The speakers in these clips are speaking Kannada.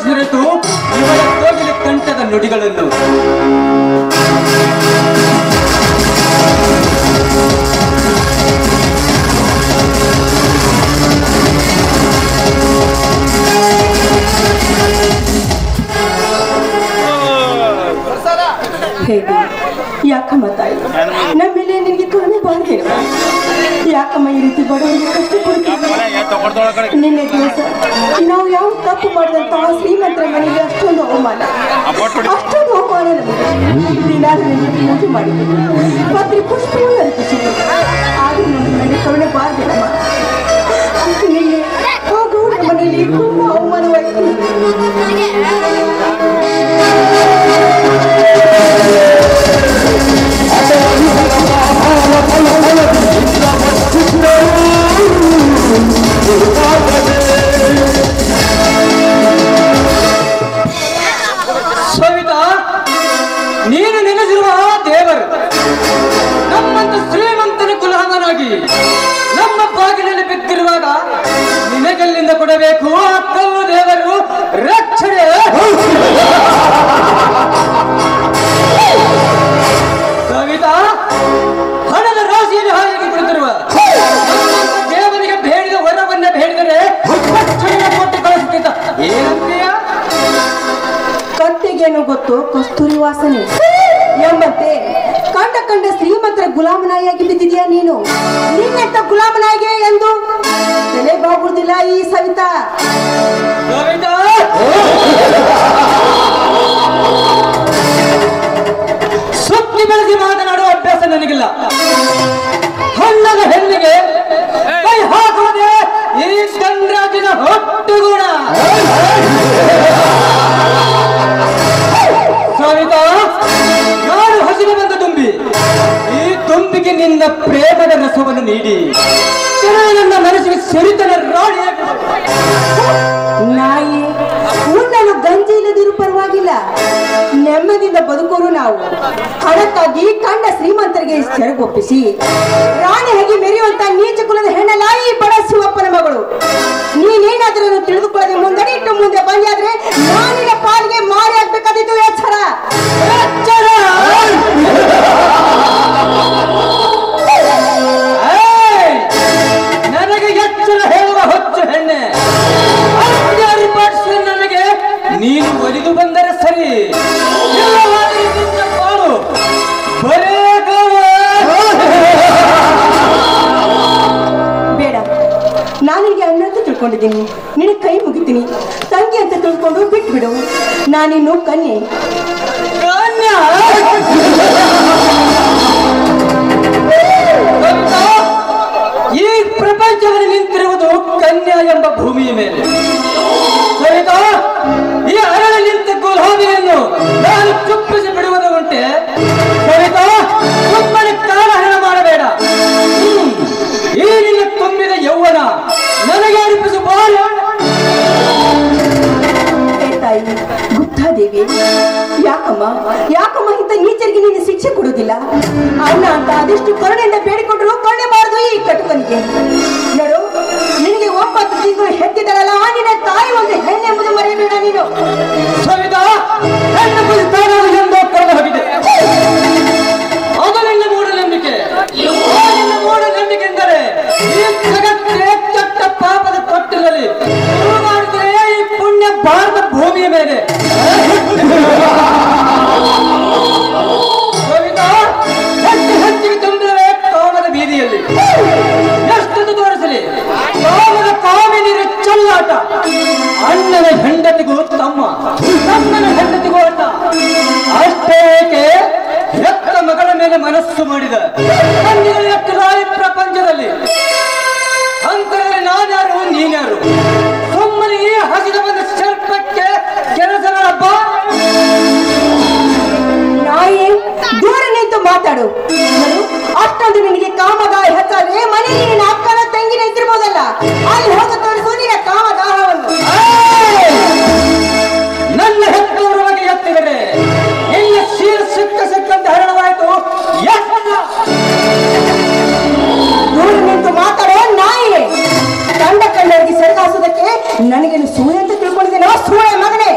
ಮರೆತು ಇವರ ಕೋಗಿಲೆ ಕಂಠದ ನುಡಿಗಳನ್ನು ಹೇಗೆ ಯಾಕಮ್ಮ ತಾಯಿ ನಮ್ಮೇಲೆ ನಿನಗೆ ಕರುಣೆ ಬಾರದೆ ಯಾಕಮ್ಮ ಈ ರೀತಿ ಬಡವರಿಗೆ ಕಷ್ಟಪಡ್ತೀವಿ ನಿನ್ನೆ ದಿವಸ ನಾವು ಯಾವ ತಪ್ಪು ಮಾಡಿದಂತಹ ಶ್ರೀಮಂತರ ಮನೆಗೆ ಅಷ್ಟೊಂದು ಅವಮಾನ ನಮಗೆ ದಿನಾಲು ಪೂಜೆ ಮಾಡಿದ್ದೀವಿ ಪತ್ರಿ ಪುಷ್ಪವನ್ನು ಅರ್ಪಿಸಿದ್ವಿ ಆದರೂ ನನಗೆ ಕರುಣೆ ಬಾರದಿಲ್ಲಮ್ಮ ನಿನ್ನೆ ಆ ಗೌಡ ಮನೆಯಲ್ಲಿ ತುಂಬ ಅವಮಾನವಾಯಿತು ಸವಿತಾ, ನೀನು ನೆನೆಸಿರುವ ದೇವರು ನಮ್ಮಂತ ಶ್ರೀಮಂತನ ಗುಲಾಮನಾಗಿ ನಮ್ಮ ಬಾಗಿಲಲ್ಲಿ ಬಿದ್ದಿರುವಾಗ ನಿನಗೆಲ್ಲಿಂದ ಕೊಡಬೇಕು ಆ ಕಲ್ಲು ದೇವರು ರಕ್ಷಣೆ. ಸವಿತಾ, ಹಣದ ರಾಶಿಯಲ್ಲಿ ಹಾಗೆ ಕುಳಿತಿರುವ ದೇವರಿಗೆ ಬೇಡಿದ ವರವನ್ನ ಬೇಡಿದರೆ ರಕ್ಷಣೆ ಕೊಟ್ಟು ಕಳಿಸುತ್ತಿದ್ದ ಏನಂತೀಯ? ಕತ್ತಿಗೇನು ಗೊತ್ತು ಕಸ್ತೂರಿ ವಾಸನೆ ಎಂಬಂತೆ ಕಂಡ ಶ್ರೀಮಂತರ ಗುಲಾಮನಾಯಿಯಾಗಿ ಬಿದ್ದಿದೆಯಾ ನೀನು ನಿನ್ನೆಂತ ಗುಲಾಮನಾಯಿಗೆ ಎಂದು ತಲೆಬಾಗುವುದಿಲ್ಲ ಈ ಸವಿತಾ. ಸುತ್ತಿ ಬೆಳೆಸಿ ಮಾತನಾಡುವ ಅಭ್ಯಾಸ ನನಗಿಲ್ಲ. ಹಣ್ಣದ ಹೆಣ್ಣಿಗೆ ಕೈ ಹಾಕುವುದೇ ಈ ಚಂದ್ರಾಜಿನ ಹೊಟ್ಟುಗೂಡ. ಸವಿತಾ, ನಾನು ಹಸಿರು ಬಂದ ತುಂಬಿ ಈ ತುಂಬಿಗೆ ನಿನ್ನ ಪ್ರೇಮದ ರಸವನ್ನು ನೀಡಿ ನನ್ನ ಮನಸ್ಸಿಗೆ ಸಿರಿತನ ರಾಣಿಯಾಗಿ ನಾಯಿ ಉಣ್ಣಲು ಗಂಜಿ ಇಲ್ಲದಿರು ಪರವಾಗಿಲ್ಲ, ನೆಮ್ಮದಿಯಿಂದ ಬದುಕೋರು ನಾವು. ಹಣಕ್ಕಾಗಿ ಕಂಡ ಶ್ರೀಮಂತರಿಗೆ ಸೆರಗೊಪ್ಪಿಸಿ ರಾಣಿಯಾಗಿ ಮೆರೆಯುವಂತ ನೀಚ ಕುಲದ ಹೆಣ್ಣಲ್ಲ ಈ ಬಡ ಶಿವಪ್ಪನ ಮಗಳು. ನೀನೇನಾದ್ರೂ ತಿಳಿದುಕೊಳ್ಳದೆ ಮುಂದಡಿಟ್ಟು ಮುಂದೆ ಬಂದಾದ್ರೆ ನಾನಿನ ಪಾಲಿಗೆ ಮಾರಿ ಆಗ್ಬೇಕಾದಿತ್ತು. ಎಚ್ಚರ ಎಚ್ಚರ. ನನಗೆ ಎಚ್ಚರ ಹೇಳುವ ಹೊಚ್ಚು ಹೆಣ್ಣೆ, ನನಗೆ ನೀನು ಒಲಿದು ಬಂದರೆ ಸರಿ, ಬೇಡ. ನಾನೀಗ ಅಣ್ಣ ಅಂತ ತಿಳ್ಕೊಂಡಿದ್ದೀನಿ, ನಿನಗೆ ಕೈ ಮುಗಿತೀನಿ. ತಂಗಿ ಅಂತ ತಿಳ್ಕೊಂಡು ಬಿಟ್ಬಿಡು. ನಾನಿನ್ನು ಕನ್ಯೆ. ಈ ಪ್ರಪಂಚವನ್ನು ನಿಂತಿರುವುದು ಕನ್ಯಾ ಎಂಬ ಭೂಮಿಯ ಮೇಲೆ. ಸರಿತಾ, ಈ ಅರಳಿ ನಿಂತ ಗುಲಾಮಿಯನ್ನು ನಾನು ಚುಪ್ಪಿಸಿ ಬಿಡುವುದು ಉಂಟೆ. ಸರಿತಾ, ಸುಮ್ಮನೆ ಕಾಲಹರಣ ಮಾಡಬೇಡ. ಈ ನಿನ್ನ ತುಂಬಿದ ಯೌವನ ನನಗೆ ಅರ್ಪಿಸು. ತಾಯಿ ಗುಪ್ತಾದೇವಿ, ಯಾಕಮ್ಮ ಇಂಥ ನೀಚರಿಗೆ ನೀನು ಶಿಕ್ಷೆ ಕೊಡುವುದಿಲ್ಲ? ಅಣ್ಣ ಅಂತ ಅದೆಷ್ಟು ಕರುಣೆಯಿಂದ ಬೇಡಿಕೊಂಡ್ರು ಕಣ್ಣಬಾರದು ಈ ಕಟುಕನಿಗೆ. ನೋಡು, ನಿನಗೆ 9 ತಿಂಗಳು ಹೆತ್ತಿದಳಲ್ಲ ಆ ನಿನ್ನ ತಾಯಿ ಒಂದು ಹೆಣ್ಣೆಂಬುದು ಮರೆಯಬೇಡ ನೀನು. ಸವಿತಾ, ಹೆಣ್ಣು ಎಂದು ಕಳೆದು ಹೋಗಿದೆ. ಅದು ನಿನ್ನ ಮೂಢನಂಬಿಕೆ. ನಿನ್ನ ಮೂಢನಂಬಿಕೆ ಎಂದರೆ ಈ ಜಗತ್ತೇ ಕೆಟ್ಟ ಪಾಪದ ತೊಟ್ಟಿನಲ್ಲಿ ಮಾಡಿದರೆ ಈ ಪುಣ್ಯ ಭಾರತ ಭೂಮಿಯ ಮೇಲೆ. ಸವಿತಾ, ಹೆಚ್ಚಿಗೆ ತುಂಬಿದರೆ ಕಾಮದ ಬೀದಿಯಲ್ಲಿ ಎಷ್ಟು ತೋರಿಸಲಿ ಕಾಮದ ಕಾಮಿನಿರ ಚೆಲ್ಲಾಟ. ಅಣ್ಣನ ಹೆಂಡತಿಗೂ ತಮ್ಮ, ತಮ್ಮನ ಹೆಂಡತಿಗೂ ಅಣ್ಣ. ಅಷ್ಟೇಕೆ ಹೆತ್ತ ಮಗಳ ಮೇಲೆ ಮನಸ್ಸು ಮಾಡಿದ ಈ ಪ್ರಪಂಚದಲ್ಲಿ ಅಂತರಲ್ಲಿ ನಾನ್ಯಾರು ನೀನ್ಯಾರು? ಸುಮ್ಮನೆ ಈ ಹಸಿದ ಬಂದ ಸರ್ಪಕ್ಕೆ ಕೆಲಸಗಳ ನಾಯಿ ದೂರ ನಿಂತು ಮಾತಾಡು. ಅಷ್ಟೊಂದು ನಿನಗೆ ಕಾಮದಾಹ ಹೆಚ್ಚಾದ್ರೆ ಮನೆಯಲ್ಲಿ ನಿನ್ನ ಅಕ್ಕನ ತಂಗಿ ನಿಂತಿರ್ಬೋದಲ್ಲ, ಅಲ್ಲಿ ಹೋಗಿ ತೋರಿಸು ನಿನ್ನ ಕಾಮದಾಹವನ್ನು. ನನ್ನ ಹೆತ್ತವರ ಬಗ್ಗೆ ಎತ್ತಿದರೆ ಎಲ್ಲ ಶೀಲ ಸಿಕ್ಕಂತ ಹರಣವಾಯಿತು. ದೂರ ನಿಂತು ಮಾತಾಡೋ ನಾಯಿ. ಕಂಡವರಿಗೆ ಸೆರಗಾಸುವುದಕ್ಕೆ ನನಗೇನು ಸೂಳೆ ಅಂತ ತಿಳ್ಕೊಂಡಿದ್ದೇನೋ? ಸೂಳೆ ಮಗನೇ,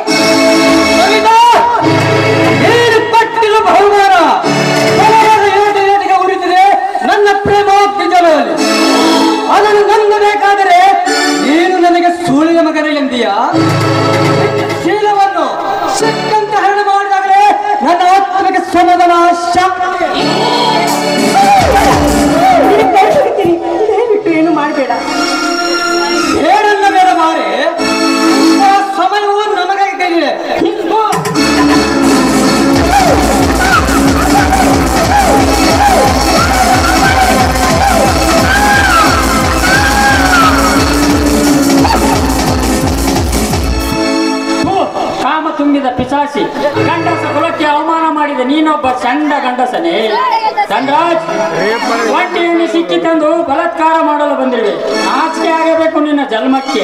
ಗಂಡಸನೇ. ಧನರಾಜ್, ಹೊಟ್ಟೆಯನ್ನು ಸಿಕ್ಕಿ ತಂದು ಬಲಾತ್ಕಾರ ಮಾಡಲು ಬಂದಿರುವೆ. ನಾಚಿಕೆ ಆಗಬೇಕು ನಿನ್ನ ಜನ್ಮಕ್ಕೆ.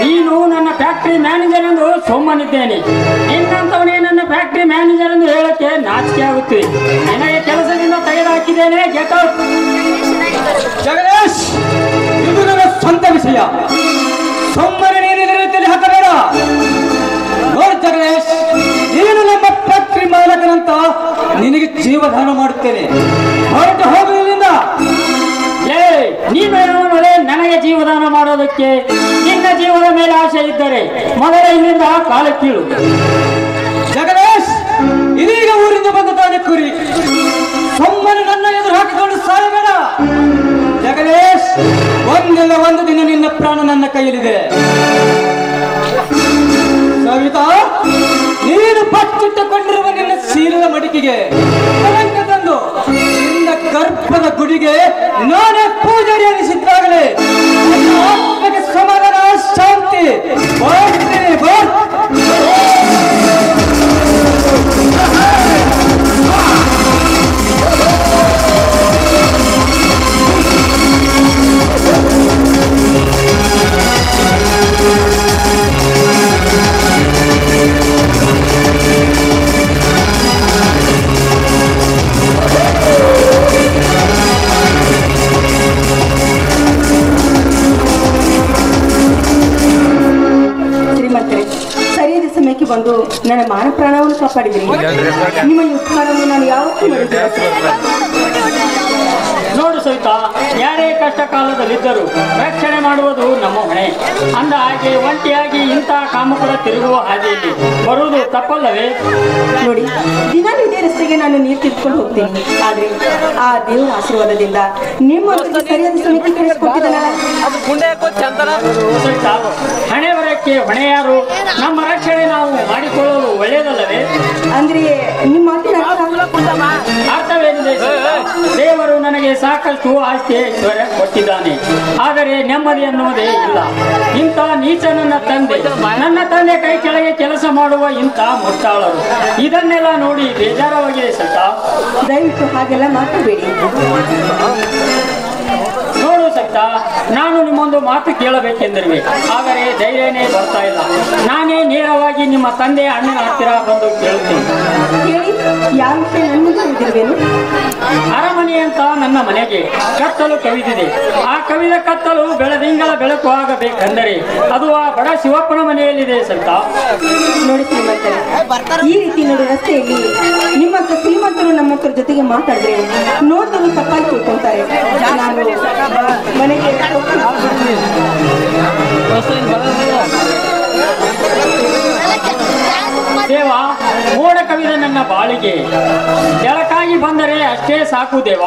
ನೀನು ನನ್ನ ಫ್ಯಾಕ್ಟರಿ ಮ್ಯಾನೇಜರ್ ಎಂದು ಸೋಮನಿದ್ದೇನೆ. ನಿನ್ನಂತವನೇ ನನ್ನ ಫ್ಯಾಕ್ಟರಿ ಮ್ಯಾನೇಜರ್ ಎಂದು ಹೇಳಕ್ಕೆ ನಾಚಿಕೆ ಆಗುತ್ತದೆ. ನಿನಗೆ ಕೆಲಸದಿಂದ ತೆಗೆದುಹಾಕಿದ್ದೇನೆ. Get out. ಜಗದೀಶ್, ಇದು ನನ್ನ ಸ್ವಂತ ವಿಷಯ. ಸುಮ್ಮನೆ ನೀನು ಇದರ ರೀತಿಯಲ್ಲಿ ಹಾಕಬೇಡ. ನೋಡು ಜಗದೀಶ್, ನೀನು ನಮ್ಮ ಫ್ಯಾಕ್ಟರಿ ಮಾಲಕನಂತ ನಿನಗೆ ಜೀವದಾನ ಮಾಡುತ್ತೇನೆ. ಹೊರಟು ಹೋಗು ಇಲ್ಲಿಂದ. ನೀನು ಮಳೆ ನನಗೆ ಜೀವದಾನ ಮಾಡೋದಕ್ಕೆ? ನಿನ್ನ ಜೀವದ ಮೇಲೆ ಆಸೆ ಇದ್ದರೆ ಮೊದಲ ಇಲ್ಲಿಂದ ಕಾಲ ಕೀಳು. ಜಗದೀಶ್, ಇದೀಗ ಊರಿಂದ ಬಂದ ತಾನೆ ಕುರಿ. ಸುಮ್ಮನೆ ನನ್ನ ಎದುರು ಹಾಕಿಕೊಂಡು ಸಾಯಬೇಡ. ಜಗದೀಶ್, ಒಂದಿಲ್ಲ ಒಂದು ದಿನ ನಿನ್ನ ಪ್ರಾಣ ನನ್ನ ಕೈಯಲ್ಲಿದೆ. ಸವಿತಾ, ನೀನು ಬಚ್ಚಿಟ್ಟುಕೊಂಡಿರುವ ನಿನ್ನ ಶೀಲದ ಮಡಿಕೆಗೆ ಕಳಂಕ ತಂದು ನಿನ್ನ ಗರ್ಭದ ಗುಡಿಗೆ ನಾನೇ ಪೂಜಾರಿ ಅನಿಸಿದ್ದಾಗಲೇ ಆತ್ಮಕ್ಕೆ ಸಮಾಧಾನ, ಶಾಂತಿ. ಬರ್ತೀನಿ, ಬರ್. ಸರಿಯಾದ ಸಮಯಕ್ಕೆ ಬಂದು ನನ್ನ ಮಾನ ಪ್ರಾಣವನ್ನು ಕಾಪಾಡಿದ್ರಿ. ನಿಮ್ಮ ಉಪಕಾರವನ್ನು ನಾನು ಯಾವತ್ತೂ ಮಾಡಿದ್ದೇನೆ. ನೋಡು ಸವಿತಾ, ಯಾರೇ ಕಷ್ಟ ಕಾಲದಲ್ಲಿದ್ದರೂ ರಕ್ಷಣೆ ಮಾಡುವುದು ನಮ್ಮ ಹೊಣೆ. ಅಂದ ಹಾಗೆ ಒಂಟಿಯಾಗಿ ಇಂತಹ ಕಾಮಕರ ತಿರುಗುವ ಹಾದಿಯಲ್ಲಿ ಬರುವುದು ತಪ್ಪಲ್ಲವೇ? ನೋಡಿ, ದಿನಾಲೂ ಇದೇ ರಸ್ತೆಗೆ ನಾನು ನೀರು ತಿಳ್ಕೊಂಡು ಹೋಗ್ತೀನಿ. ಆದ್ರೆ ಆ ದೇವರ ಆಶೀರ್ವಾದದಿಂದ ನಿಮ್ಮ ಸರಿಯಾದ ಸಮಯಕ್ಕೆ ಕಳಿಸ್ಕೊಟ್ಟಿದ್ದಾನಲ್ಲ. ಸವಿತಾ, ಹಣೆ ಬರಕ್ಕೆ ಹೊಣೆ ಯಾರು? ನಮ್ಮ ರಕ್ಷಣೆ ನಾವು ಮಾಡಿಕೊಳ್ಳಲು ಒಳ್ಳೆಯದಲ್ಲವೇ? ಅಂದ್ರೆ ನಿಮ್ಮ ಮಾತಿನ ಅರ್ಥವೇನಿದೆ? ದೇವರು ನನಗೆ ಸಾಕಷ್ಟು ಆಸ್ತಿ ಐಶ್ವರ್ಯ ಕೊಟ್ಟಿದ್ದಾನೆ. ಆದರೆ ನೆಮ್ಮದಿ ಅನ್ನೋದೇ ಇಲ್ಲ. ಇಂಥ ನೀಚ ನನ್ನ ತಂದೆ ಕೈ ಕೆಳಗೆ ಕೆಲಸ ಮಾಡುವ ಇಂಥ ಮುಟ್ಟಾಳರು, ಇದನ್ನೆಲ್ಲ ನೋಡಿ ಬೇಜಾರವಾಗಿದೆ ಸವಿತಾ. ದಯವಿಟ್ಟು ಹಾಗೆಲ್ಲ ಮಾತಾಡಬೇಡಿ. ನೋಡು ಸವಿತಾ, ನಾನು ನಿಮ್ಮೊಂದು ಮಾತು ಕೇಳಬೇಕೆಂದಿರುವೆ. ಆದರೆ ಧೈರ್ಯನೇ ಬರ್ತಾ ಇಲ್ಲ. ನಾನೇ ನೇರವಾಗಿ ನಿಮ್ಮ ತಂದೆ ಅಣ್ಣನ ಹತ್ತಿರ ಬಂದು ಕೇಳುತ್ತೇನೆ. ಹೇಳಿ, ಯಾವ ವಿಷಯ ನನ್ನ ಮುಂದೆ ಇದ್ದಿರುವೇನು? ಅರಮನೆ ಅಂತ ನನ್ನ ಮನೆಗೆ ಕತ್ತಲು ಕವಿದಿದೆ. ಆ ಕವಿದ ಕತ್ತಲು ಬೆಳದಿಂಗಳ ಬೆಳಕು ಆಗಬೇಕೆಂದರೆ ಅದು ಆ ಬಡ ಶಿವಪ್ಪನ ಮನೆಯಲ್ಲಿದೆ ಸವಿತಾ. ನೋಡಿ ಶ್ರೀಮಂತರೆ, ಈ ರೀತಿ ನೋಡಿ ರಸ್ತೆಯಲ್ಲಿ ನಿಮ್ಮಂತ ಶ್ರೀಮಂತರು ನಮ್ಮಂತರ ಜೊತೆಗೆ ಮಾತಾಡಿದ್ರೆ ನೋಡಿದ್ರು ತಪ್ಪಾಗಿ ತಿಳ್ಕೊಂತಾರೆ. ನಾನು ಮನೆಗೆ ದೇವ, ಮೋಡ ಕವಿದ ನನ್ನ ಬಾಳಿಗೆ ಬೆಳಕಾಗಿ ಬಂದರೆ ಅಷ್ಟೇ ಸಾಕು ದೇವ.